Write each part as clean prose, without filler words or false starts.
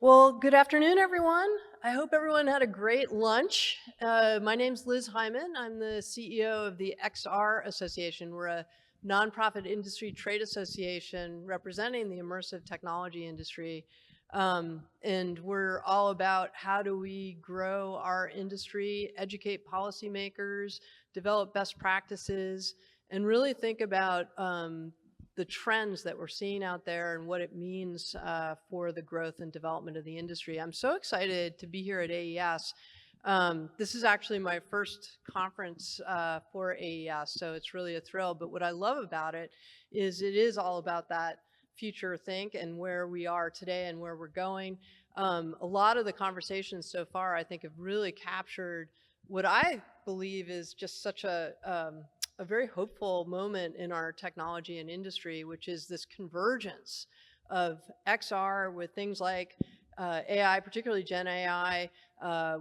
Well, good afternoon, everyone. I hope everyone had a great lunch. My name's Liz Hyman. I'm the CEO of the XR Association. We're a nonprofit industry trade association representing the immersive technology industry. And we're all about how do we grow our industry, educate policymakers, develop best practices, and really think about the trends that we're seeing out there and what it means for the growth and development of the industry. I'm so excited to be here at AES. This is actually my first conference for AES, so it's really a thrill. But what I love about it is all about that future think and where we are today and where we're going. A lot of the conversations so far, I think, have really captured what I believe is just such a very hopeful moment in our technology and industry, which is this convergence of XR with things like AI, particularly Gen AI.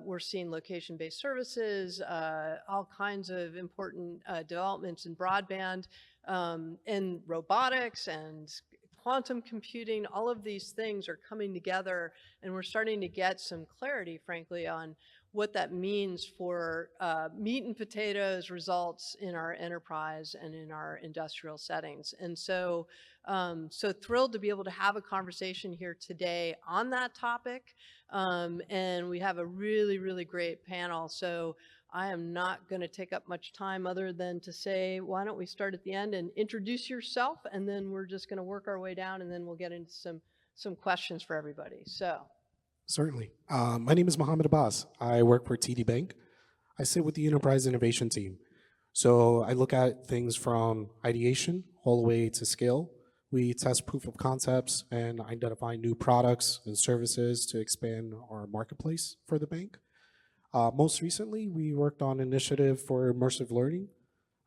We're seeing location-based services, all kinds of important developments in broadband, and robotics and quantum computing. All of these things are coming together, and we're starting to get some clarity, frankly, on what that means for meat and potatoes results in our enterprise and in our industrial settings. And so, so thrilled to be able to have a conversation here today on that topic. And we have a really, really great panel. So I am not going to take up much time other than to say, why don't we start at the end and introduce yourself, and then we're just going to work our way down, and then we'll get into some questions for everybody. So. Certainly. My name is Mohammed Abbas. I work for TD Bank. I sit with the enterprise innovation team. So I look at things from ideation all the way to scale. We test proof of concepts and identify new products and services to expand our marketplace for the bank. Most recently, we worked on an initiative for immersive learning,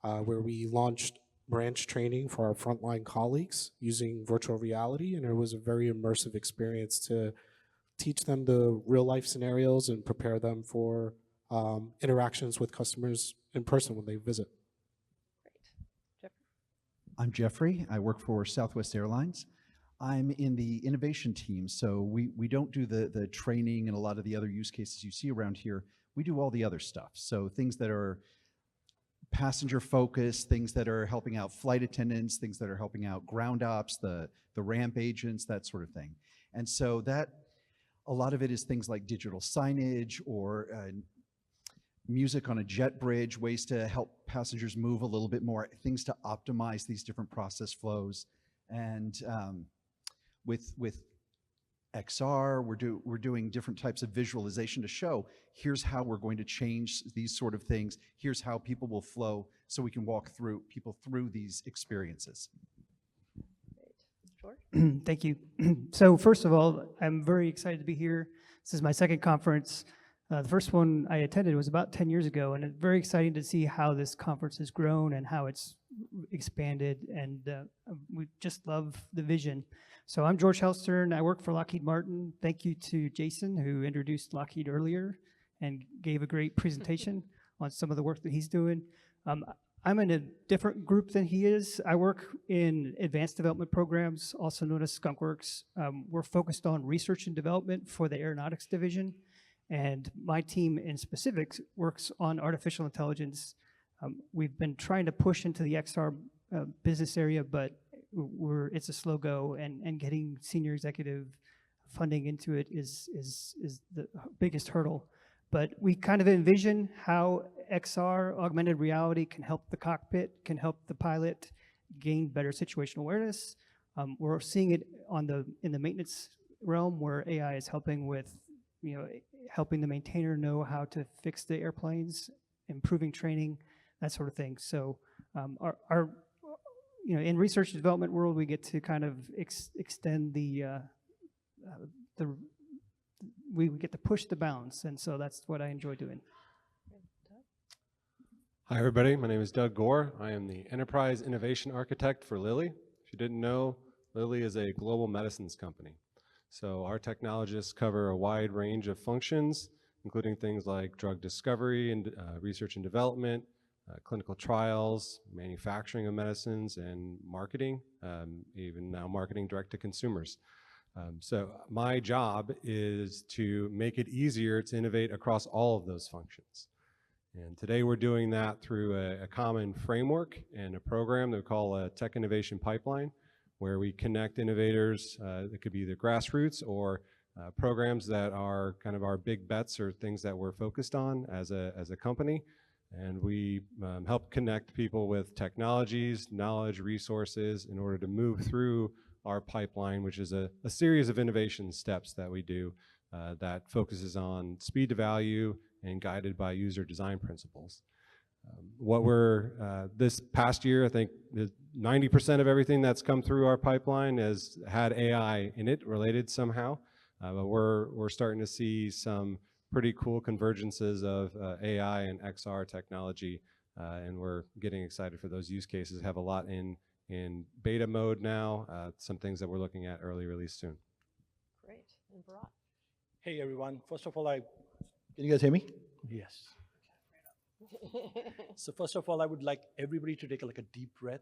where we launched branch training for our frontline colleagues using virtual reality, and it was a very immersive experience to teach them the real life scenarios and prepare them for interactions with customers in person when they visit. Great. I'm Jeffrey. I work for Southwest Airlines. I'm in the innovation team, so we don't do the training and a lot of the other use cases you see around here. We do all the other stuff. So things that are passenger focused, things that are helping out flight attendants, things that are helping out ground ops, the ramp agents, that sort of thing. And so that a lot of it is things like digital signage or music on a jet bridge, ways to help passengers move a little bit more, things to optimize these different process flows. And with XR, we're doing different types of visualization to show, here's how we're going to change these sort of things, here's how people will flow, so we can walk people through these experiences. Thank you. So first of all, I'm very excited to be here. This is my second conference. The first one I attended was about 10 years ago, and it's very exciting to see how this conference has grown and how it's expanded, and we just love the vision. So I'm George Helstern. I work for Lockheed Martin. Thank you to Jason, who introduced Lockheed earlier and gave a great presentation on some of the work that he's doing. I'm in a different group than he is. I work in advanced development programs, also known as skunkworks. We're focused on research and development for the aeronautics division. And my team in specifics works on artificial intelligence. We've been trying to push into the XR business area, but it's a slow go, and getting senior executive funding into it is the biggest hurdle. But we kind of envision how XR, augmented reality, can help the cockpit, can help the pilot gain better situational awareness. We're seeing it in the maintenance realm, where AI is helping with, helping the maintainer know how to fix the airplanes, improving training, that sort of thing. So our in research and development world, we get to kind of extend we get to push the bounds, and so that's what I enjoy doing. Hi everybody, my name is Doug Gore. I am the Enterprise Innovation Architect for Lilly. If you didn't know, Lilly is a global medicines company. So our technologists cover a wide range of functions, including things like drug discovery and research and development, clinical trials, manufacturing of medicines, and marketing, even now marketing direct to consumers. So my job is to make it easier to innovate across all of those functions. And today we're doing that through a common framework and a program that we call a Tech Innovation Pipeline, where we connect innovators. It could be the grassroots or programs that are kind of our big bets or things that we're focused on as a company. And we help connect people with technologies, knowledge, resources in order to move through our pipeline, which is a series of innovation steps that we do that focuses on speed to value and guided by user design principles. This past year, I think 90% of everything that's come through our pipeline has had AI in it, related somehow. But we're starting to see some pretty cool convergences of AI and XR technology, and we're getting excited for those use cases. Have a lot in beta mode now, some things that we're looking at early release soon. Great. And Bharat? Hey everyone, first of all, can you guys hear me? Yes. So first of all, I would like everybody to take a deep breath.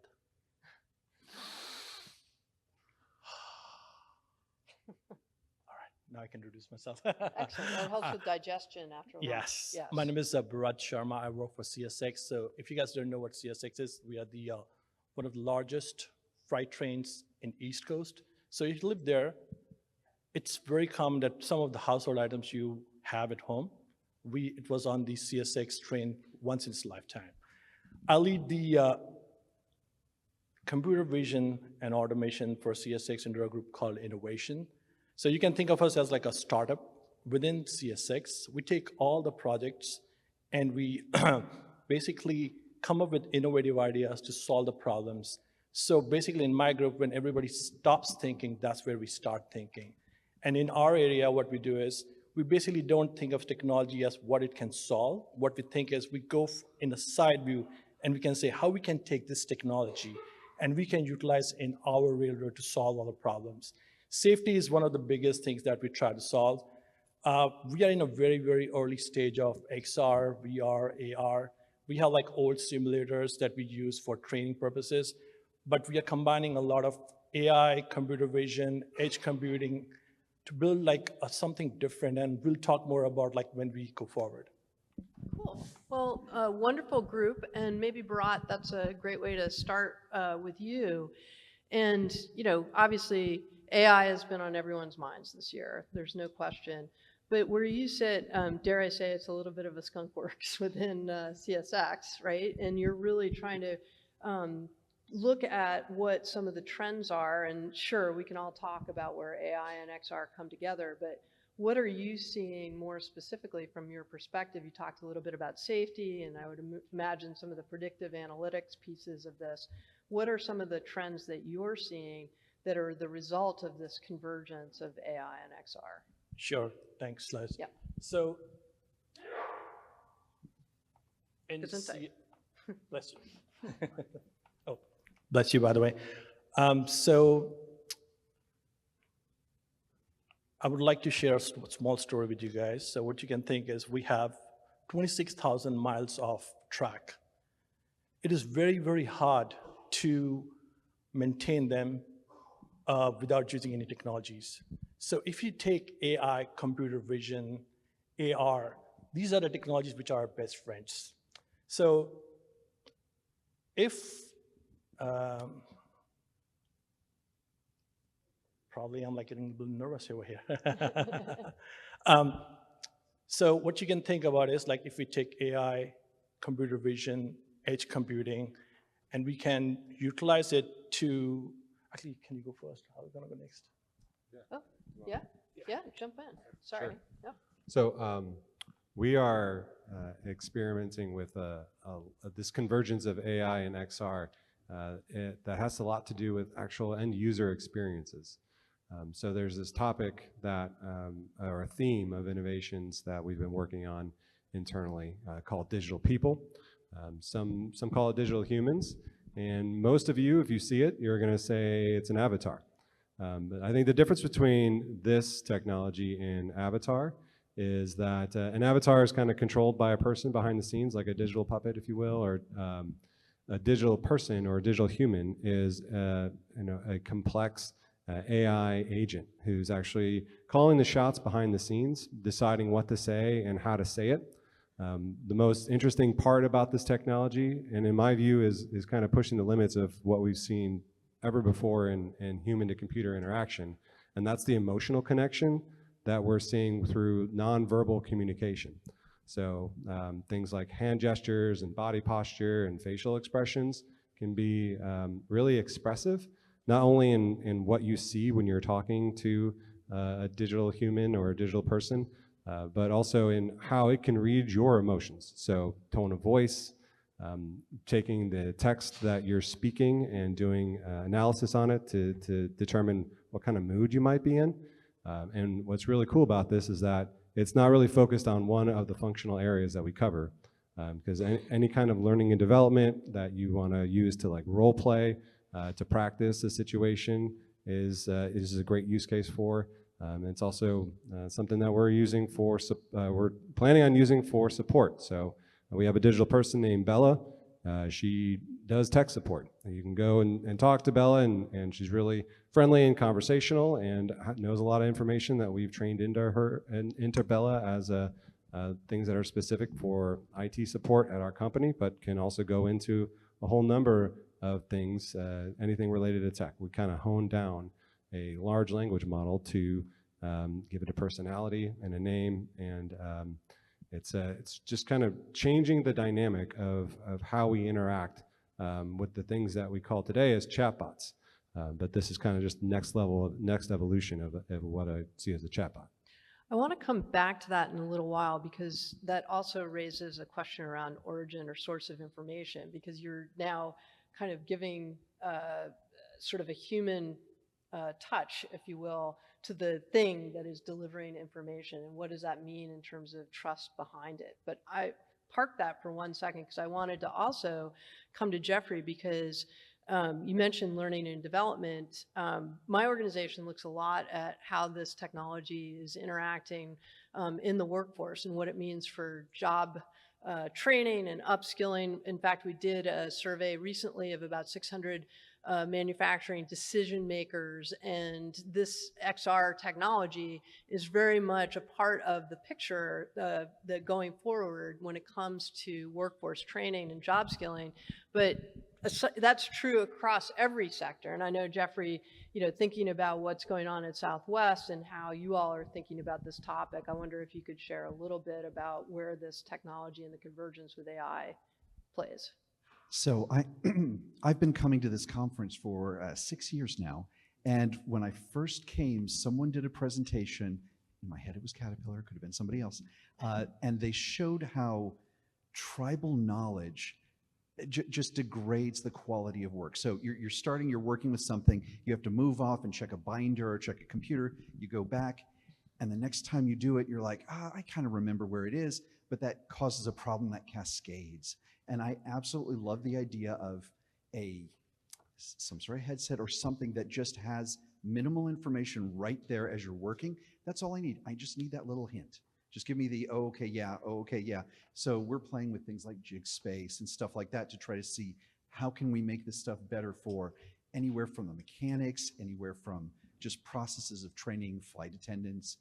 All right, now I can introduce myself. Excellent. That helps with digestion after lunch. Yes. My name is Bharat Sharma. I work for CSX. So if you guys don't know what CSX is, we are the one of the largest freight trains in East Coast. So if you live there, it's very common that some of the household items you have at home, it was on the CSX train once in its lifetime. I lead the computer vision and automation for CSX under a group called Innovation. So you can think of us as like a startup within CSX. We take all the projects and we basically come up with innovative ideas to solve the problems. So basically in my group, when everybody stops thinking, that's where we start thinking. And in our area, what we do is we basically don't think of technology as what it can solve. What we think is we go in a side view and we can say how we can take this technology and we can utilize in our railroad to solve all the problems. Safety is one of the biggest things that we try to solve. We are in a very, very early stage of XR, VR, AR. We have like old simulators that we use for training purposes, but we are combining a lot of AI, computer vision, edge computing, to build like something different, and we'll talk more about like when we go forward. Cool. Well, a wonderful group, and maybe Bharat, that's a great way to start with you. And obviously AI has been on everyone's minds this year. There's no question. But where you sit, dare I say, it's a little bit of a skunk works within CSX, right? And you're really trying to look at what some of the trends are, and sure, we can all talk about where AI and XR come together, but what are you seeing more specifically from your perspective? You talked a little bit about safety, and I would imagine some of the predictive analytics pieces of this. What are some of the trends that you're seeing that are the result of this convergence of AI and XR? Sure, thanks, Liz. Yeah. So, bless you. Oh, bless you, by the way. So, I would like to share a small story with you guys. So what you can think is we have 26,000 miles of track. It is very, very hard to maintain them without using any technologies. So if you take AI, computer vision, AR, these are the technologies which are our best friends. So if, probably I'm like getting a little nervous over here. So what you can think about is like if we take AI, computer vision, edge computing, and we can utilize it to, actually, can you go first? How are we gonna go next? Oh, yeah, jump in. Sorry. Sure. Yep. So we are experimenting with this convergence of AI and XR that has a lot to do with actual end user experiences. So there's this topic that, or a theme of innovations that we've been working on internally called digital people. Some call it digital humans, and most of you, if you see it, you're gonna say it's an avatar. But I think the difference between this technology and avatar is that an avatar is kind of controlled by a person behind the scenes, like a digital puppet, if you will, or a digital person or a digital human is a complex AI agent who's actually calling the shots behind the scenes, deciding what to say and how to say it. The most interesting part about this technology, and in my view, is kind of pushing the limits of what we've seen ever before in human to computer interaction. And that's the emotional connection that we're seeing through nonverbal communication. So things like hand gestures and body posture and facial expressions can be really expressive, not only in what you see when you're talking to a digital human or a digital person, but also in how it can read your emotions. So tone of voice, taking the text that you're speaking and doing analysis on it to determine what kind of mood you might be in. And what's really cool about this is that it's not really focused on one of the functional areas that we cover, because any kind of learning and development that you want to use to like role play, to practice a situation is a great use case for. It's also something that we're using for, we're planning on using for support. So we have a digital person named Bella. She does tech support. You can go and talk to Bella, and she's really friendly and conversational and knows a lot of information that we've trained into her and into Bella as things that are specific for IT support at our company, but can also go into a whole number of things, anything related to tech. We kind of honed down a large language model to give it a personality and a name, and it's just kind of changing the dynamic of how we interact with the things that we call today as chatbots. But this is kind of just next evolution of what I see as a chatbot. I want to come back to that in a little while, because that also raises a question around origin or source of information, because you're now kind of giving sort of a human touch, if you will, to the thing that is delivering information, and what does that mean in terms of trust behind it. But I parked that for 1 second because I wanted to also come to Jeffrey, because you mentioned learning and development. My organization looks a lot at how this technology is interacting in the workforce and what it means for job training and upskilling. In fact, we did a survey recently of about 600 manufacturing decision makers, and this XR technology is very much a part of the picture that going forward when it comes to workforce training and job skilling. But that's true across every sector. And I know, Jeffrey, thinking about what's going on at Southwest and how you all are thinking about this topic, I wonder if you could share a little bit about where this technology and the convergence with AI plays. So I've been coming to this conference for 6 years now. And when I first came, someone did a presentation. In my head, it was Caterpillar, could have been somebody else. And they showed how tribal knowledge just degrades the quality of work. So you're working with something, you have to move off and check a binder or check a computer, you go back, and the next time you do it, you're like, I kind of remember where it is, but that causes a problem that cascades. And I absolutely love the idea of some sort of headset or something that just has minimal information right there as you're working. That's all I need. I just need that little hint. Just give me the, oh, okay, yeah, oh, okay, yeah. So we're playing with things like jig space and stuff like that to try to see how can we make this stuff better for anywhere from the mechanics, anywhere from just processes of training, flight attendants,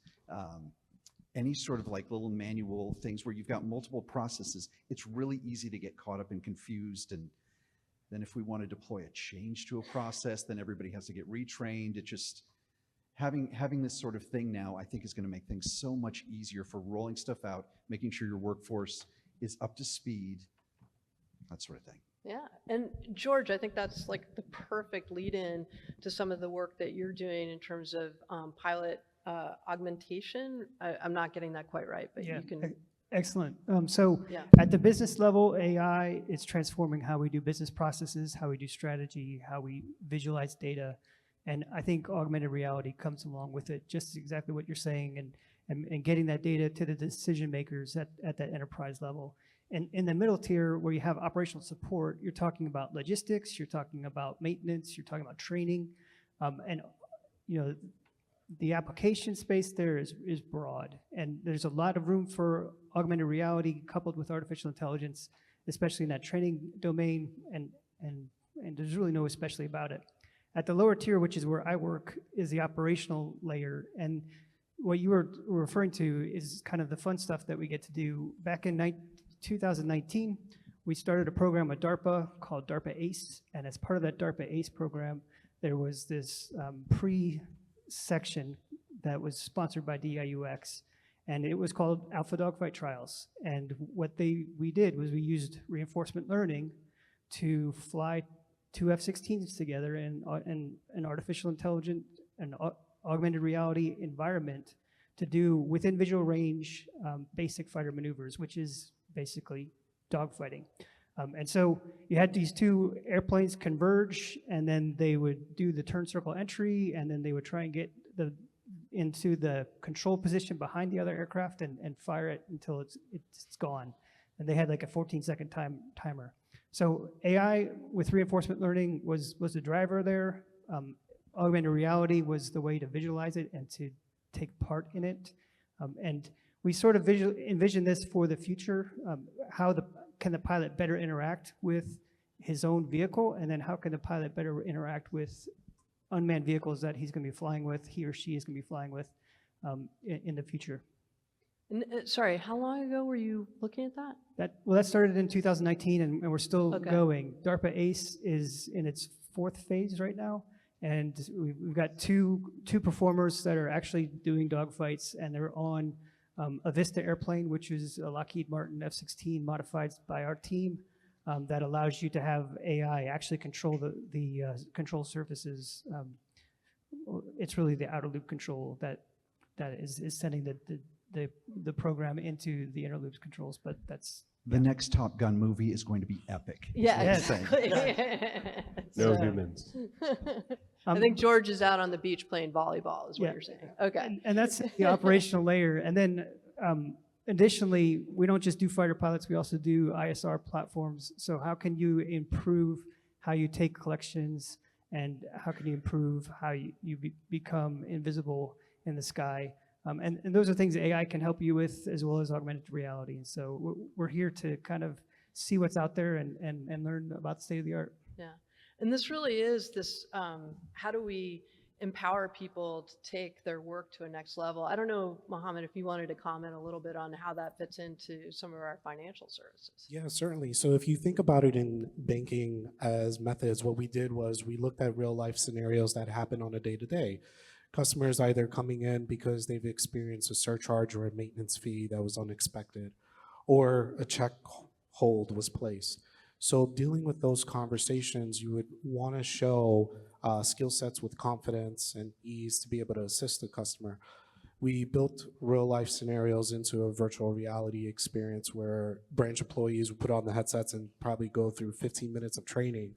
any sort of like little manual things where you've got multiple processes. It's really easy to get caught up and confused. And then if we want to deploy a change to a process, then everybody has to get retrained. It just, having this sort of thing now, I think is going to make things so much easier for rolling stuff out, making sure your workforce is up to speed, that sort of thing. Yeah, and George, I think that's like the perfect lead-in to some of the work that you're doing in terms of pilot augmentation. I'm not getting that quite right, but Yeah. you can. Excellent. So Yeah. at the business level, AI is transforming how we do business processes, how we do strategy, how we visualize data. And I think augmented reality comes along with it, just exactly what you're saying, and getting that data to the decision makers at that enterprise level. And in the middle tier, where you have operational support, you're talking about logistics, you're talking about maintenance, you're talking about training, and the application space there is broad, and there's a lot of room for augmented reality coupled with artificial intelligence, especially in that training domain, and there's really no especially about it. At the lower tier, which is where I work, is the operational layer. And what you were referring to is kind of the fun stuff that we get to do. Back in 2019, we started a program with DARPA called DARPA ACE. And as part of that DARPA ACE program, there was this pre-section that was sponsored by DIUX. And it was called Alpha Dogfight Trials. And what we did was we used reinforcement learning to fly two F-16s together in an artificial intelligence and augmented reality environment to do within visual range basic fighter maneuvers, which is basically dogfighting. And so you had these two airplanes converge, and then they would do the turn circle entry, and then they would try and get into the control position behind the other aircraft and fire it until it's gone. And they had like a 14-second timer. So AI with reinforcement learning was the driver there. Augmented reality was the way to visualize it and to take part in it. And we sort of envision this for the future. How can the pilot better interact with his own vehicle, and then how can the pilot better interact with unmanned vehicles that he or she is going to be flying with in the future. And, sorry, how long ago were you looking at that? That started in 2019, and we're still Okay. going. DARPA ACE is in its 4th phase right now, and we've got two performers that are actually doing dogfights, and they're on a Vista airplane, which is a Lockheed Martin F-16 modified by our team, that allows you to have AI actually control the control surfaces. It's really the outer loop control that is sending the program into the inner loops controls, but that's The next Top Gun movie is going to be epic. Yeah, Yes. exactly. No So, humans. I think George is out on the beach playing volleyball, is what Yeah. you're saying. Okay. and that's the operational layer. And then additionally, we don't just do fighter pilots, we also do ISR platforms. So how can you improve how you take collections, and how can you improve how you become invisible in the sky? And those are things that AI can help you with, as well as augmented reality. And so we're here to kind of see what's out there and learn about the state of the art. Yeah. And this really is this, how do we empower people to take their work to a next level? I don't know, Mohammed, if you wanted to comment a little bit on how that fits into some of our financial services. Yeah, certainly. So if you think about it in banking as methods, what we did was we looked at real life scenarios that happen on a day-to-day. Customers either coming in because they've experienced a surcharge or a maintenance fee that was unexpected, or a check hold was placed. So dealing with those conversations, you would want to show skill sets with confidence and ease to be able to assist the customer. We built real life scenarios into a virtual reality experience where branch employees would put on the headsets and probably go through 15 minutes of training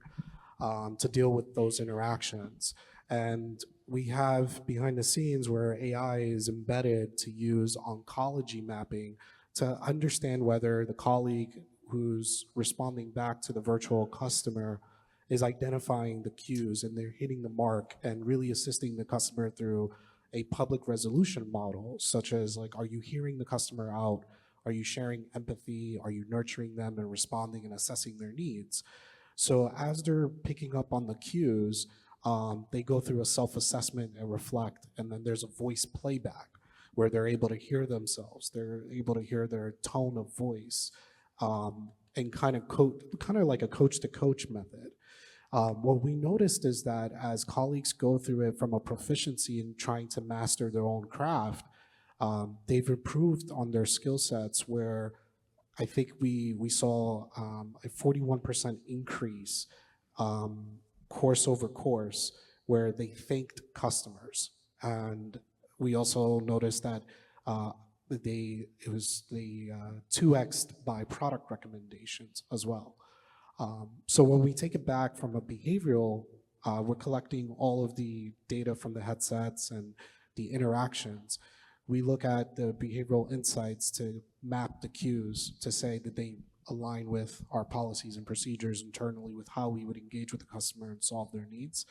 to deal with those interactions. And we have behind the scenes where AI is embedded to use oncology mapping to understand whether the colleague who's responding back to the virtual customer is identifying the cues and they're hitting the mark and really assisting the customer through a public resolution model, such as like, are you hearing the customer out? Are you sharing empathy? Are you nurturing them and responding and assessing their needs? So as they're picking up on the cues, they go through a self-assessment and reflect, and then there's a voice playback where they're able to hear themselves. They're able to hear their tone of voice, and kind of like a coach-to-coach method. What we noticed is that as colleagues go through it from a proficiency in trying to master their own craft, they've improved on their skill sets, where I think we saw a 41% increase course over course where they thanked customers. And we also noticed that it was 2x'd by product recommendations as well. So when we take it back from a behavioral, we're collecting all of the data from the headsets and the interactions. We look at the behavioral insights to map the cues to say that they align with our policies and procedures internally with how we would engage with the customer and solve their needs.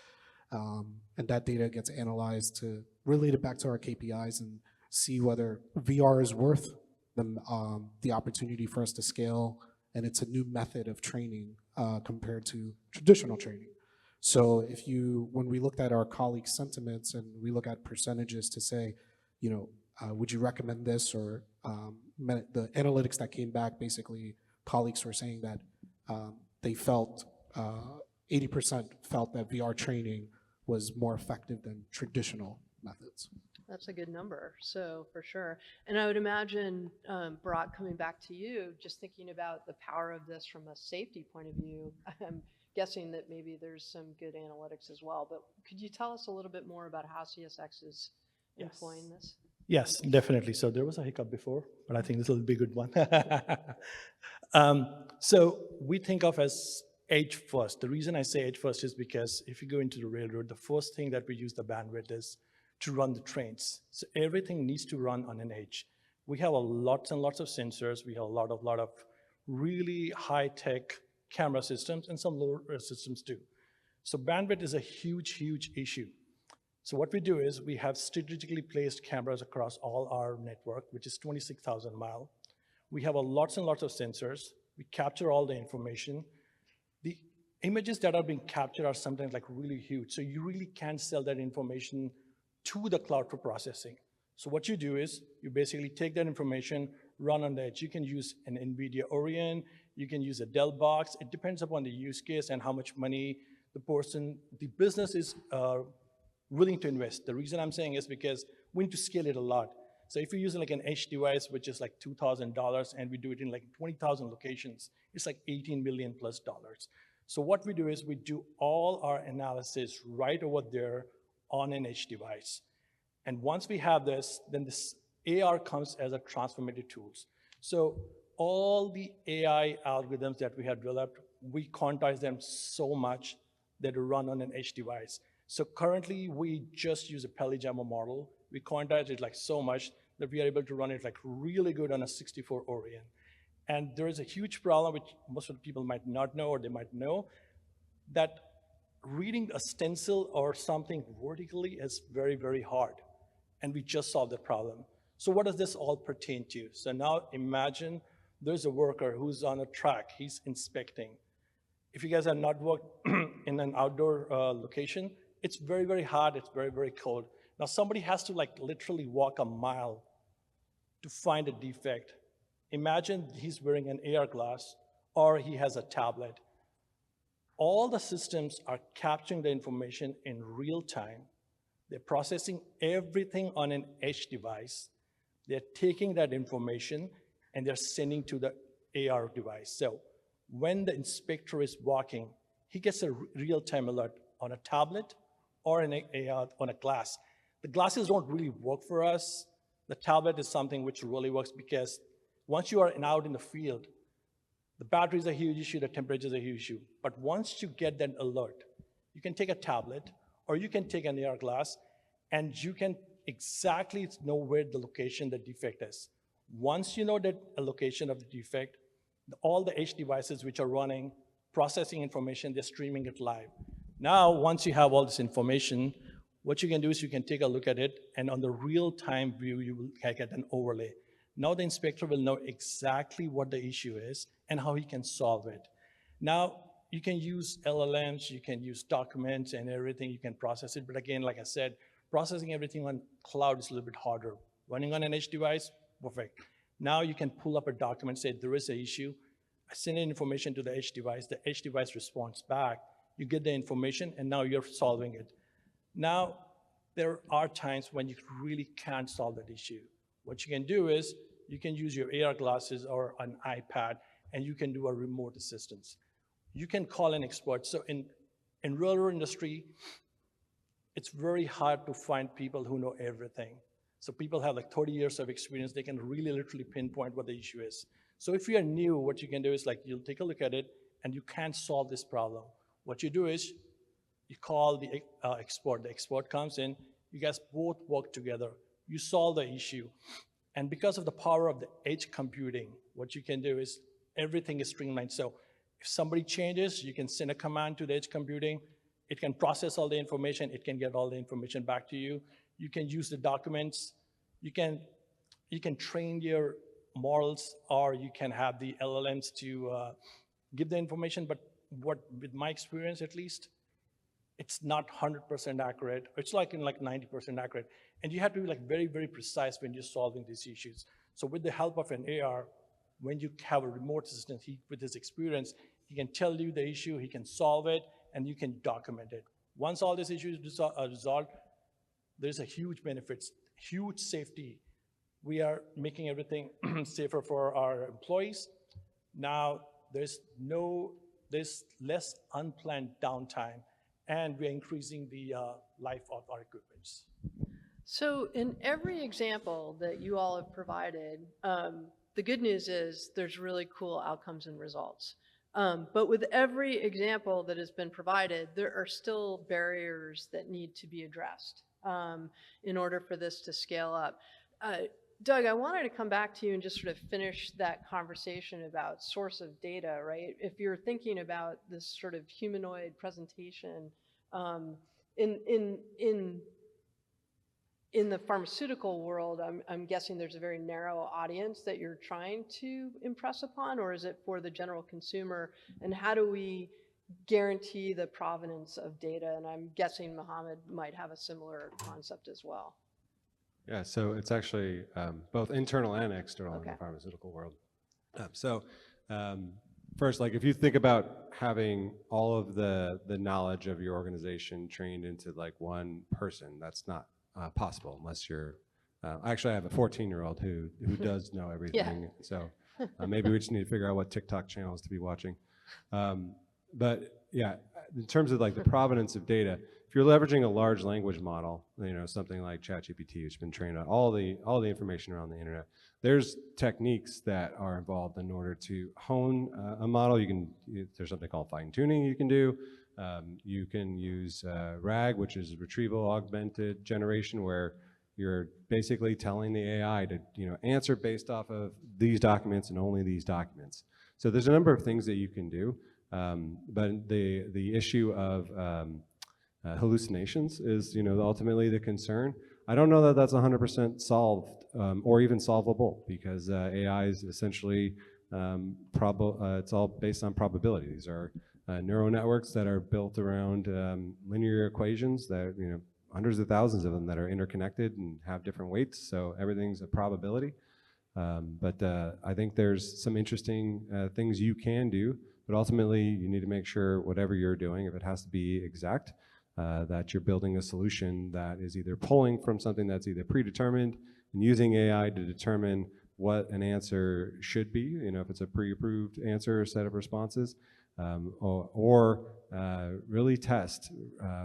And that data gets analyzed to relate it back to our KPIs and see whether VR is worth the opportunity for us to scale, and it's a new method of training compared to traditional training. So when we looked at our colleagues' sentiments and we look at percentages to say, would you recommend this, or the analytics that came back, basically colleagues were saying that they felt 80% felt that VR training was more effective than traditional methods. That's a good number, so for sure. And I would imagine, Bharat, coming back to you, just thinking about the power of this from a safety point of view, I'm guessing that maybe there's some good analytics as well. But could you tell us a little bit more about how CSX is employing this? Yes, definitely. So there was a hiccup before, but I think this will be a good one. So we think of as edge first. The reason I say edge first is because if you go into the railroad, the first thing that we use the bandwidth is to run the trains. So everything needs to run on an edge. We have lots and lots of sensors. We have a lot of really high-tech camera systems and some lower systems too. So bandwidth is a huge, huge issue. So what we do is we have strategically placed cameras across all our network, which is 26,000 miles. We have lots and lots of sensors. We capture all the information. The images that are being captured are sometimes like really huge. So you really can't sell that information to the cloud for processing. So what you do is you basically take that information, run on the edge. You can use an NVIDIA Orion, you can use a Dell box. It depends upon the use case and how much money the business is willing to invest. The reason I'm saying is because we need to scale it a lot. So if you're using like an edge device, which is like $2,000, and we do it in like 20,000 locations, it's like $18 million plus. So what we do is we do all our analysis right over there on an edge device. And once we have this, then this AR comes as a transformative tools. So all the AI algorithms that we have developed, we quantize them so much that they run on an edge device. So currently, we just use a PellyJammer model. We quantize it like so much that we are able to run it like really good on a 64 Orion. And there is a huge problem, which most of the people might not know, or they might know, that reading a stencil or something vertically is very, very hard. And we just solved the problem. So what does this all pertain to? So now imagine there's a worker who's on a track, he's inspecting. If you guys have not worked in an outdoor location, it's very, very hot, it's very, very cold. Now somebody has to like literally walk a mile to find a defect. Imagine he's wearing an AR glass or he has a tablet. All the systems are capturing the information in real time. They're processing everything on an edge device. They're taking that information and they're sending to the AR device. So when the inspector is walking, he gets a real-time alert on a tablet or on a glass. The glasses don't really work for us. The tablet is something which really works because once you are out in the field, the battery is a huge issue, the temperature is a huge issue. But once you get that alert, you can take a tablet or you can take an AR glass and you can exactly know where the location the defect is. Once you know that a location of the defect, all the edge devices which are running, processing information, they're streaming it live. Now, once you have all this information, what you can do is you can take a look at it, and on the real-time view, you will get an overlay. Now the inspector will know exactly what the issue is and how he can solve it. Now, you can use LLMs, you can use documents and everything, you can process it, but again, like I said, processing everything on cloud is a little bit harder. Running on an edge device, perfect. Now you can pull up a document, say there is an issue, I send in information to the edge device responds back, you get the information, and now you're solving it. Now, there are times when you really can't solve that issue. What you can do is, you can use your AR glasses or an iPad, and you can do a remote assistance. You can call an expert. So in railroad industry, it's very hard to find people who know everything. So people have like 30 years of experience, they can really literally pinpoint what the issue is. So if you are new, what you can do is like, you'll take a look at it, and you can't solve this problem. What you do is, you call the expert comes in, you guys both work together, you solve the issue. And because of the power of the edge computing, what you can do is everything is streamlined. So if somebody changes, you can send a command to the edge computing, it can process all the information, it can get all the information back to you. You can use the documents, you can train your models, or you can have the LLMs to give the information, but with my experience at least, it's not 100% accurate. It's like in like 90% accurate. And you have to be like very, very precise when you're solving these issues. So with the help of an AR, when you have a remote assistant, with his experience, he can tell you the issue, he can solve it, and you can document it. Once all these issues are resolved, there's a huge benefits, huge safety. We are making everything safer for our employees. Now, there's less unplanned downtime, and we're increasing the life of our equipments. So in every example that you all have provided, the good news is there's really cool outcomes and results. But with every example that has been provided, there are still barriers that need to be addressed in order for this to scale up. Doug, I wanted to come back to you and just sort of finish that conversation about source of data, right? If you're thinking about this sort of humanoid presentation in the pharmaceutical world, I'm guessing there's a very narrow audience that you're trying to impress upon, or is it for the general consumer? And how do we guarantee the provenance of data? And I'm guessing Mohammed might have a similar concept as well. Yeah, so it's actually both internal and external Okay. in the pharmaceutical world. First, like if you think about having all of the knowledge of your organization trained into like one person, that's not possible unless you're, actually I have a 14-year-old who does know everything. So maybe we just need to figure out what TikTok channels to be watching. But yeah, in terms of like the provenance of data, if you're leveraging a large language model, you know, something like ChatGPT, which has been trained on all the information around the internet, there's techniques that are involved in order to hone a model. There's something called fine tuning you can do. You can use RAG, which is retrieval augmented generation, where you're basically telling the AI to, you know, answer based off of these documents and only these documents. So there's a number of things that you can do, but the issue of hallucinations is, you know, ultimately the concern. I don't know that that's 100% solved or even solvable, because AI is essentially it's all based on probability. These are neural networks that are built around linear equations that, you know, hundreds of thousands of them that are interconnected and have different weights. So everything's a probability. But I think there's some interesting things you can do, but ultimately you need to make sure whatever you're doing, if it has to be exact, that you're building a solution that is either pulling from something that's either predetermined and using AI to determine what an answer should be, you know, if it's a pre-approved answer or set of responses, or really test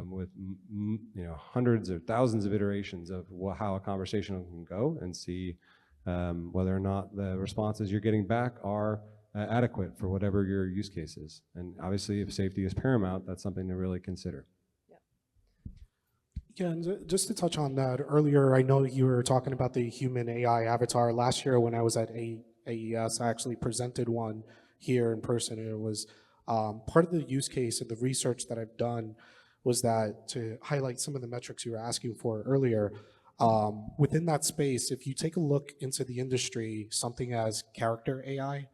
with you know, hundreds or thousands of iterations of how a conversation can go, and see whether or not the responses you're getting back are adequate for whatever your use case is. And obviously, if safety is paramount, that's something to really consider. Yeah, and just to touch on that, earlier I know you were talking about the human AI avatar. Last year when I was at AES, I actually presented one here in person, and it was part of the use case and the research that I've done was that, to highlight some of the metrics you were asking for earlier, within that space, if you take a look into the industry, something as character AI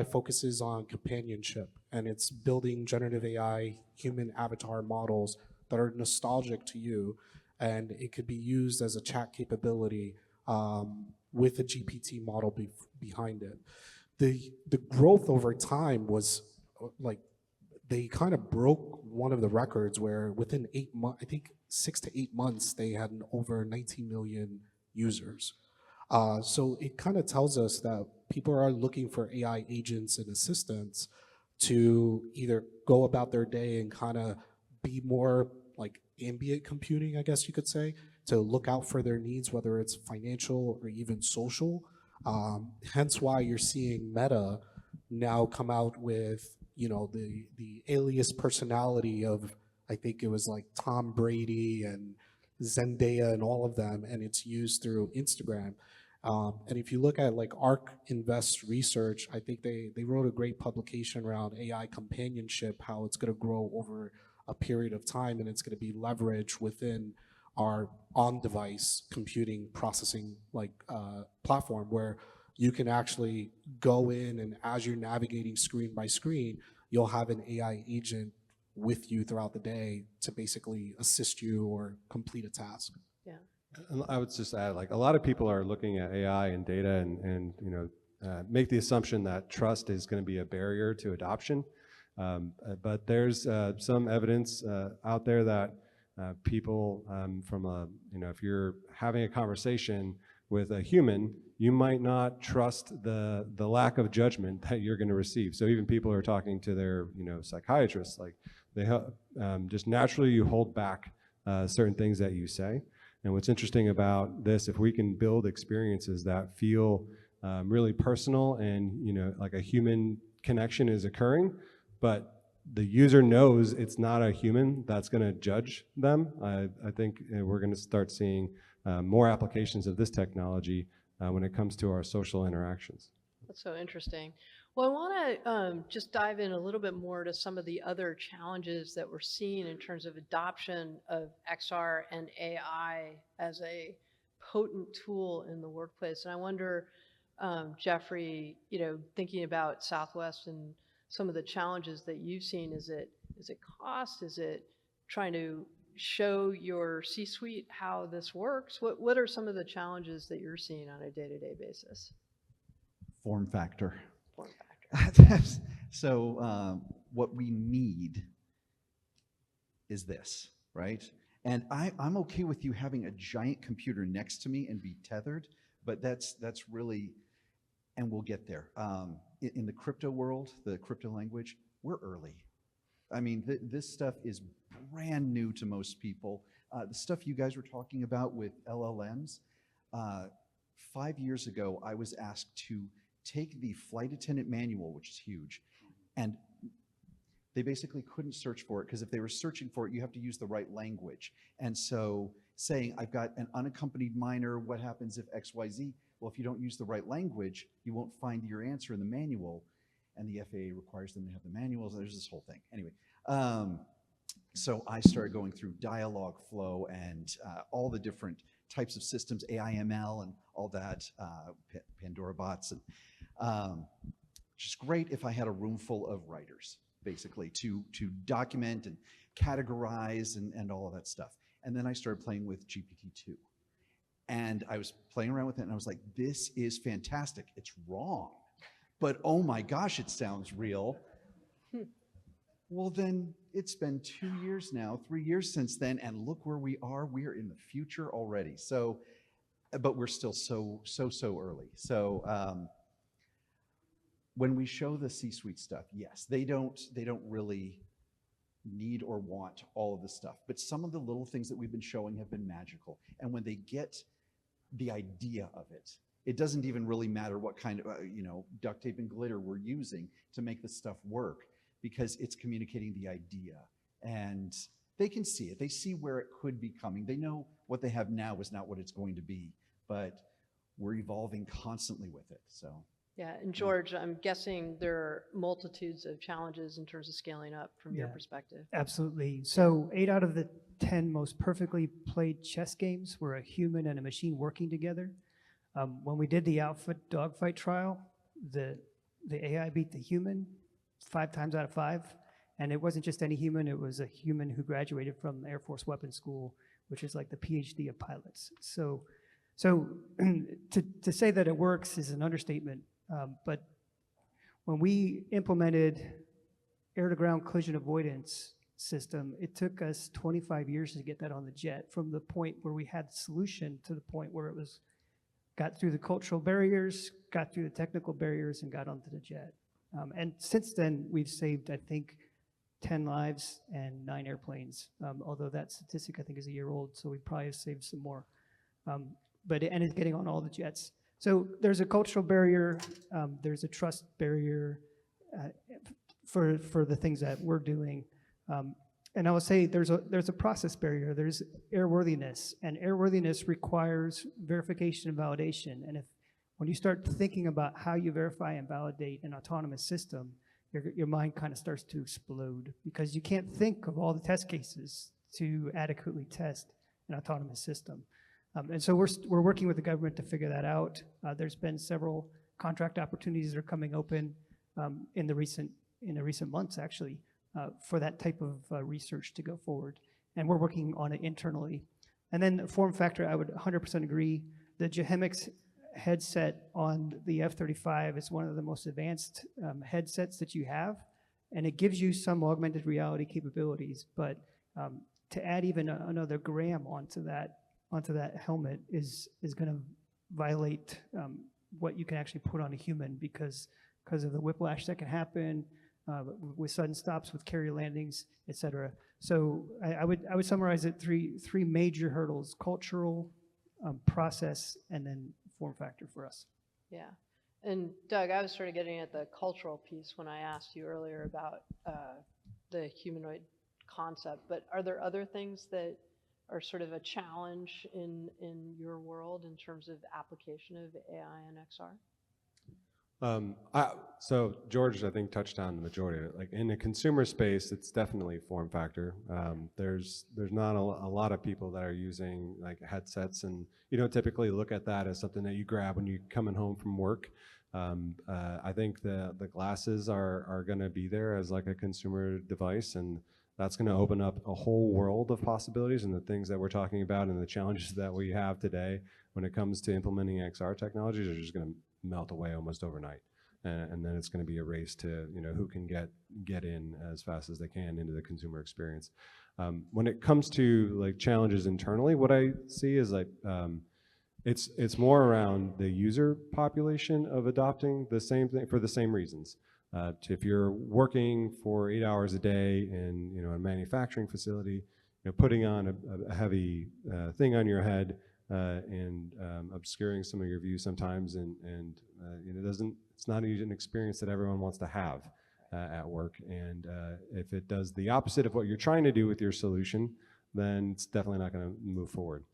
focuses on companionship, and it's building generative AI human avatar models that are nostalgic to you, and it could be used as a chat capability with a GPT model behind it. The growth over time was like, they kind of broke one of the records where within 8 months, I think 6 to 8 months, they had over 19 million users. So it kind of tells us that people are looking for AI agents and assistants to either go about their day and kind of be more like ambient computing, I guess you could say, to look out for their needs, whether it's financial or even social. Hence why you're seeing Meta now come out with, you know, the alias personality of, I think it was like Tom Brady and Zendaya and all of them, and it's used through Instagram. And if you look at like ARK Invest Research, I think they wrote a great publication around AI companionship, how it's going to grow over a period of time, and it's going to be leveraged within our on-device computing processing like platform, where you can actually go in, and as you're navigating screen by screen, you'll have an AI agent with you throughout the day to basically assist you or complete a task. Yeah. And I would just add, like, a lot of people are looking at AI and data and make the assumption that trust is going to be a barrier to adoption. But there's some evidence out there that people if you're having a conversation with a human, you might not trust the lack of judgment that you're going to receive. So even people who are talking to their psychiatrists, like they just naturally you hold back certain things that you say. And what's interesting about this, if we can build experiences that feel really personal and like a human connection is occurring, but the user knows it's not a human that's going to judge them, I think we're going to start seeing more applications of this technology when it comes to our social interactions. That's so interesting. Well, I want to just dive in a little bit more to some of the other challenges that we're seeing in terms of adoption of XR and AI as a potent tool in the workplace. And I wonder, Jeffrey, thinking about Southwest and some of the challenges that you've seen, is it cost? Is it trying to show your C-suite how this works? What are some of the challenges that you're seeing on a day-to-day basis? Form factor. Form factor. So what we need is this, right? And I'm okay with you having a giant computer next to me and be tethered, but that's really, and we'll get there. In the crypto world, the crypto language, we're early. I mean, this stuff is brand new to most people. The stuff you guys were talking about with LLMs, 5 years ago, I was asked to take the flight attendant manual, which is huge, and they basically couldn't search for it because if they were searching for it, you have to use the right language. And so saying, I've got an unaccompanied minor, what happens if XYZ? Well, if you don't use the right language, you won't find your answer in the manual, and the FAA requires them to have the manuals. There's this whole thing. Anyway, so I started going through dialogue flow and all the different types of systems, AIML and all that, Pandora bots, and just great if I had a room full of writers, basically, to document and categorize and all of that stuff. And then I started playing with GPT-2. And I was playing around with it, and I was like, this is fantastic. It's wrong, but oh my gosh, it sounds real. Well, then it's been 2 years now, 3 years since then, and look where we are. We're in the future already. So, but we're still so early. So when we show the C-suite stuff, yes, they don't really need or want all of the stuff, but some of the little things that we've been showing have been magical. And when they get the idea of it, it doesn't even really matter what kind of duct tape and glitter we're using to make the stuff work, because it's communicating the idea, and they can see it. They see where it could be coming. They know what they have now is not what it's going to be, but we're evolving constantly with it. So. Yeah, and George, I'm guessing there are multitudes of challenges in terms of scaling up from your perspective. Absolutely. So 8 out of the 10 most perfectly played chess games were a human and a machine working together. When we did the alpha dogfight trial, the AI beat the human 5 times out of 5. And it wasn't just any human, it was a human who graduated from Air Force Weapons School, which is like the PhD of pilots. So to say that it works is an understatement. But when we implemented air-to-ground collision avoidance system, it took us 25 years to get that on the jet, from the point where we had the solution to the point where it got through the cultural barriers, got through the technical barriers, and got onto the jet. And since then, we've saved, I think, 10 lives and 9 airplanes, although that statistic, I think, is a year old, so we probably have saved some more. And it's getting on all the jets. So there's a cultural barrier, there's a trust barrier for the things that we're doing. And I would say there's a process barrier. There's airworthiness, and airworthiness requires verification and validation. And when you start thinking about how you verify and validate an autonomous system, your mind kind of starts to explode, because you can't think of all the test cases to adequately test an autonomous system. And so we're working with the government to figure that out. There's been several contract opportunities that are coming open in the recent months, actually, for that type of research to go forward. And we're working on it internally. And then form factor, I would 100% agree. The Gehemix headset on the F-35 is one of the most advanced headsets that you have, and it gives you some augmented reality capabilities. But to add even another gram onto that helmet is going to violate what you can actually put on a human because of the whiplash that can happen with sudden stops, with carrier landings, et cetera. So I would summarize it three major hurdles: cultural, process, and then form factor for us. Yeah. And Doug, I was sort of getting at the cultural piece when I asked you earlier about the humanoid concept, but are there other things that are sort of a challenge in your world in terms of application of AI and XR? So George, I think, touched on the majority of it. Like in the consumer space, it's definitely form factor. There's not a lot of people that are using like headsets, and you don't typically look at that as something that you grab when you're coming home from work. I think the glasses are going to be there as like a consumer device, and that's going to open up a whole world of possibilities, and the things that we're talking about and the challenges that we have today when it comes to implementing XR technologies are just going to melt away almost overnight. And then it's going to be a race to, who can get in as fast as they can into the consumer experience. When it comes to like challenges internally, what I see is like, it's more around the user population of adopting the same thing for the same reasons. If you're working for 8 hours a day in a manufacturing facility, putting on a heavy thing on your head and obscuring some of your view sometimes, and it's not even an experience that everyone wants to have at work. And if it does the opposite of what you're trying to do with your solution, then it's definitely not going to move forward.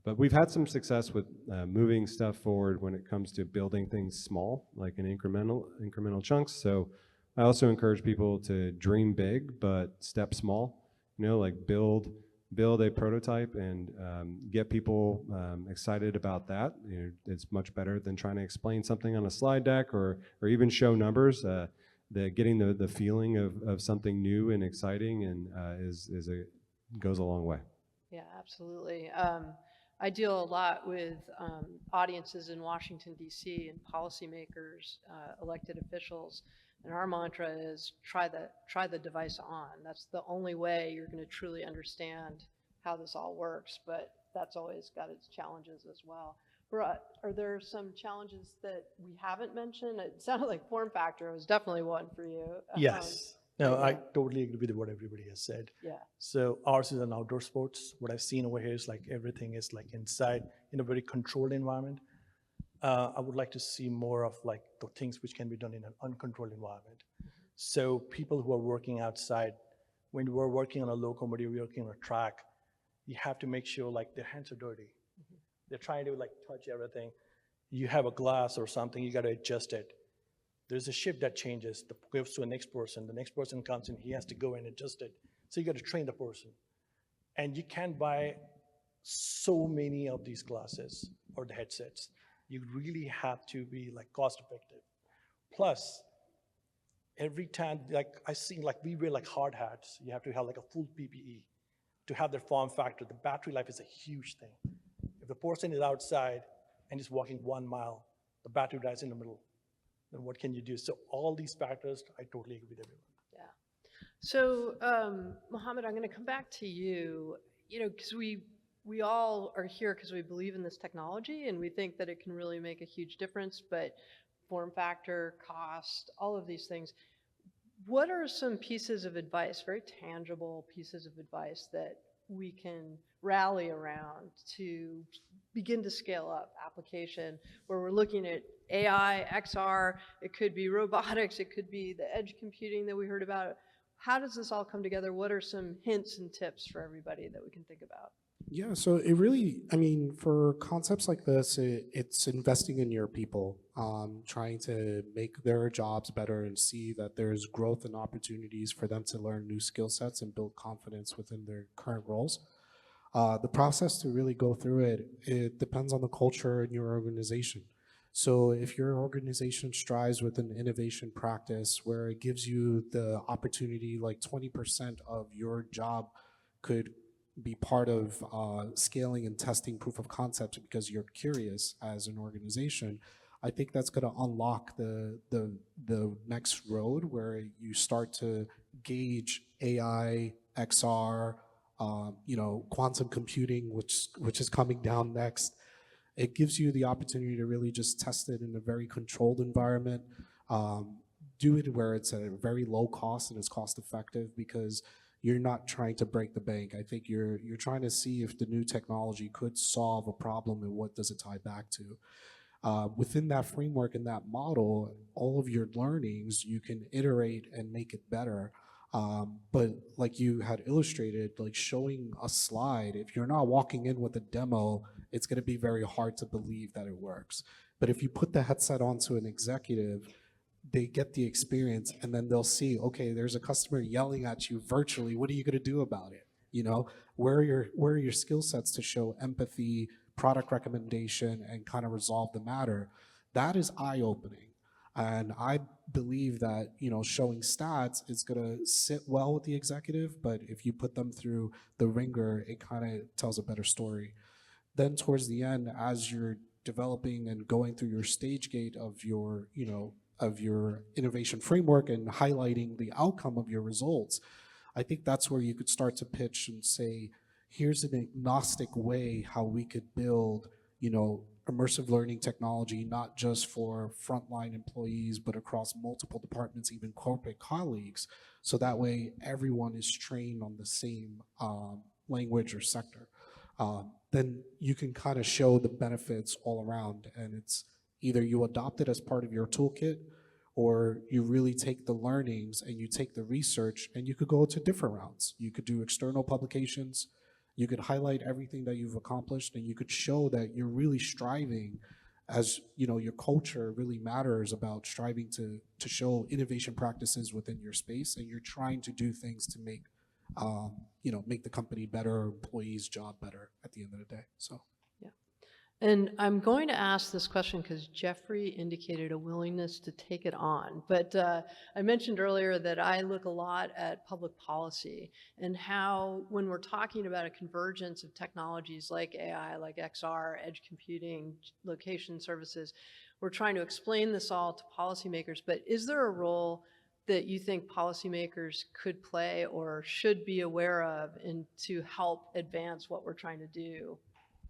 But we've had some success with moving stuff forward when it comes to building things small, like in incremental chunks. So I also encourage people to dream big, but step small. Like build a prototype and get people excited about that. It's much better than trying to explain something on a slide deck or even show numbers. Getting the feeling of something new and exciting and goes a long way. Yeah, absolutely. I deal a lot with audiences in Washington, D.C. and policymakers, elected officials, and our mantra is try the device on. That's the only way you're going to truly understand how this all works, but that's always got its challenges as well. Are there some challenges that we haven't mentioned? It sounded like form factor was definitely one for you. Yes. No, I totally agree with what everybody has said. Yeah. So ours is an outdoor sports. What I've seen over here is like everything is like inside in a very controlled environment. I would like to see more of like the things which can be done in an uncontrolled environment. So people who are working outside, when we're working on a locomotive, we're working on a track, you have to make sure like their hands are dirty. They're trying to like touch everything. You have a glass or something, you got to adjust it. There's a shift that changes, goes to the next person comes in, he has to go and adjust it. So you got to train the person. And you can't buy so many of these glasses or the headsets. You really have to be like cost effective. Plus, every time, like I see, like we wear like hard hats, you have to have like a full PPE to have that form factor. The battery life is a huge thing. If the person is outside and is walking 1 mile, the battery dies in the middle. Then what can you do? So all these factors, I totally agree with everyone. Yeah. So, Mohammed, I'm going to come back to you, because we all are here because we believe in this technology and we think that it can really make a huge difference, but form factor, cost, all of these things. What are some pieces of advice, very tangible pieces of advice that we can rally around to begin to scale up application where we're looking at AI, XR, it could be robotics, it could be the edge computing that we heard about. How does this all come together? What are some hints and tips for everybody that we can think about? Yeah, so it really, for concepts like this, it's investing in your people, trying to make their jobs better and see that there's growth and opportunities for them to learn new skill sets and build confidence within their current roles. The process to really go through it depends on the culture in your organization. So if your organization strives with an innovation practice where it gives you the opportunity, like 20% of your job could be part of scaling and testing proof of concept because you're curious as an organization, I think that's going to unlock the next road where you start to gauge AI, XR, quantum computing, which is coming down next. It gives you the opportunity to really just test it in a very controlled environment. Do it where it's at a very low cost and it's cost effective because you're not trying to break the bank. I think you're trying to see if the new technology could solve a problem and what does it tie back to. Within that framework and that model, all of your learnings, you can iterate and make it better. But like you had illustrated, like showing a slide, if you're not walking in with a demo, it's going to be very hard to believe that it works. But if you put the headset onto an executive, they get the experience and then they'll see, okay, there's a customer yelling at you virtually. What are you going to do about it? Where are your skill sets to show empathy, product recommendation, and kind of resolve the matter? That is eye-opening. And I believe that, showing stats is going to sit well with the executive, but if you put them through the ringer, it kind of tells a better story. Then towards the end, as you're developing and going through your stage gate of your innovation framework and highlighting the outcome of your results, I think that's where you could start to pitch and say, here's an agnostic way how we could build, immersive learning technology, not just for frontline employees, but across multiple departments, even corporate colleagues. So that way everyone is trained on the same language or sector. Then you can kind of show the benefits all around, and it's either you adopt it as part of your toolkit or you really take the learnings and you take the research and you could go to different routes. You could do external publications, you could highlight everything that you've accomplished, and you could show that you're really striving, as your culture really matters about striving to show innovation practices within your space, and you're trying to do things to make make the company better, employees' job better at the end of the day. So. And I'm going to ask this question because Jeffrey indicated a willingness to take it on. But I mentioned earlier that I look a lot at public policy and how, when we're talking about a convergence of technologies like AI, like XR, edge computing, location services, we're trying to explain this all to policymakers. But is there a role that you think policymakers could play or should be aware of to help advance what we're trying to do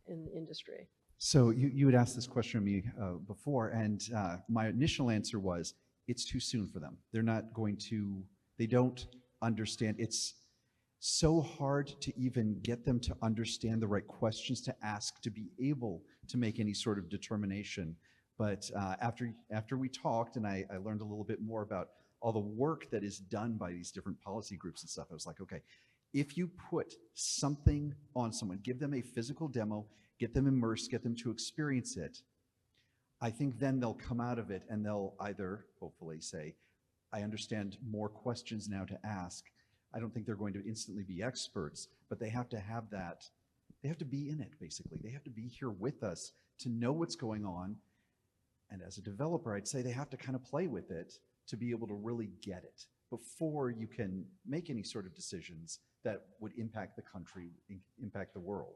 in the industry? So you had asked this question of me before, and my initial answer was, it's too soon for them. They're not going to, they don't understand. It's so hard to even get them to understand the right questions to ask to be able to make any sort of determination. But after we talked and I learned a little bit more about all the work that is done by these different policy groups and stuff, I was like, okay, if you put something on someone, give them a physical demo, get them immersed, get them to experience it, I think then they'll come out of it and they'll either, hopefully, say, I understand more questions now to ask. I don't think they're going to instantly be experts, but they have to have that, they have to be in it, basically. They have to be here with us to know what's going on. And as a developer, I'd say they have to kind of play with it to be able to really get it before you can make any sort of decisions that would impact the country, impact the world.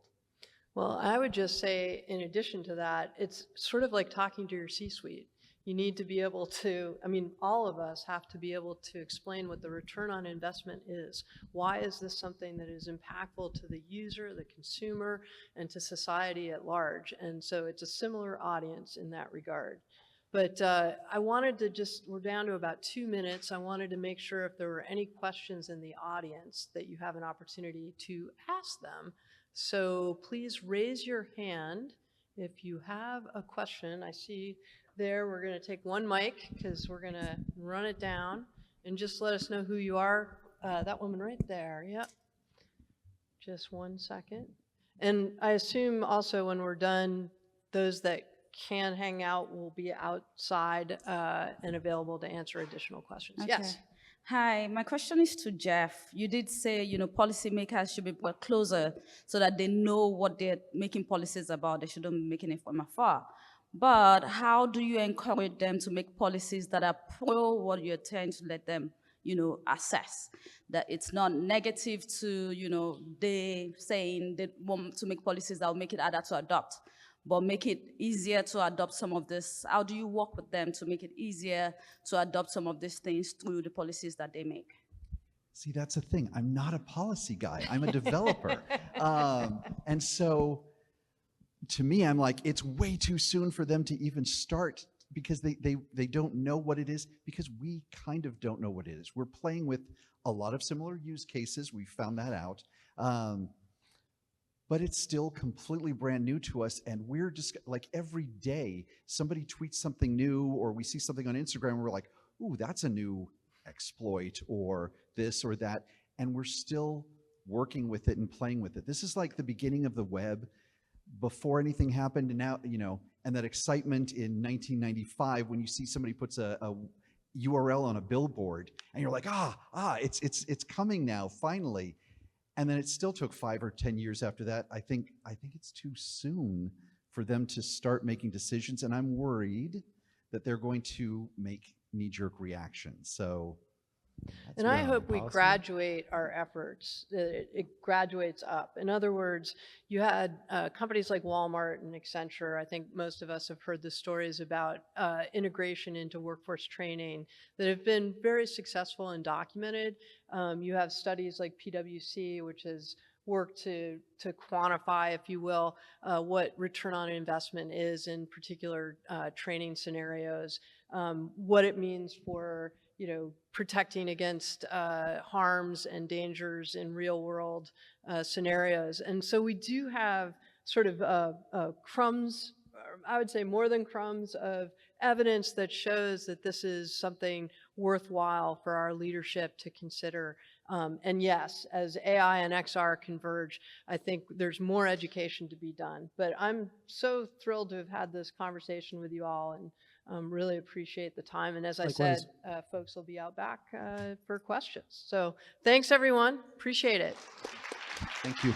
Well, I would just say, in addition to that, it's sort of like talking to your C-suite. You need to be able to, all of us have to be able to explain what the return on investment is. Why is this something that is impactful to the user, the consumer, and to society at large? And so it's a similar audience in that regard. But I wanted to we're down to about 2 minutes. I wanted to make sure if there were any questions in the audience that you have an opportunity to ask them. So please raise your hand if you have a question. I see there, we're going to take one mic because we're going to run it down, and just let us know who you are. That woman right there, yep. Just 1 second. And I assume also when we're done, those that can hang out will be outside and available to answer additional questions. Okay. Yes. Hi, my question is to Jeff. You did say, policymakers should be brought closer so that they know what they're making policies about. They shouldn't be making it from afar. But how do you encourage them to make policies that are pro what you're trying to let them, assess? That it's not negative to, they saying they want to make policies that will make it harder to adopt, but make it easier to adopt some of this. How do you work with them to make it easier to adopt some of these things through the policies that they make? See, that's the thing. I'm not a policy guy. I'm a developer. And so to me, I'm like, it's way too soon for them to even start because they don't know what it is, because we kind of don't know what it is. We're playing with a lot of similar use cases. We found that out. But it's still completely brand new to us. And we're just like, every day somebody tweets something new, or we see something on Instagram and we're like, ooh, that's a new exploit or this or that. And we're still working with it and playing with it. This is like the beginning of the web before anything happened. And now, and that excitement in 1995 when you see somebody puts a URL on a billboard and you're like, it's coming now, finally. And then it still took 5 or 10 years after that. I think it's too soon for them to start making decisions. And I'm worried that they're going to make knee-jerk reactions. So that's And I where hope we policy- graduate our efforts, that it graduates up. In other words, you had companies like Walmart and Accenture. I think most of us have heard the stories about integration into workforce training that have been very successful and documented. You have studies like PwC, which has worked to quantify, if you will, what return on investment is in particular training scenarios, what it means for protecting against harms and dangers in real world scenarios. And so we do have sort of crumbs, I would say more than crumbs, of evidence that shows that this is something worthwhile for our leadership to consider. And yes, as AI and XR converge, I think there's more education to be done. But I'm so thrilled to have had this conversation with you all, and really appreciate the time. And as I Likewise. said, folks will be out back for questions. So thanks, everyone. Appreciate it. Thank you.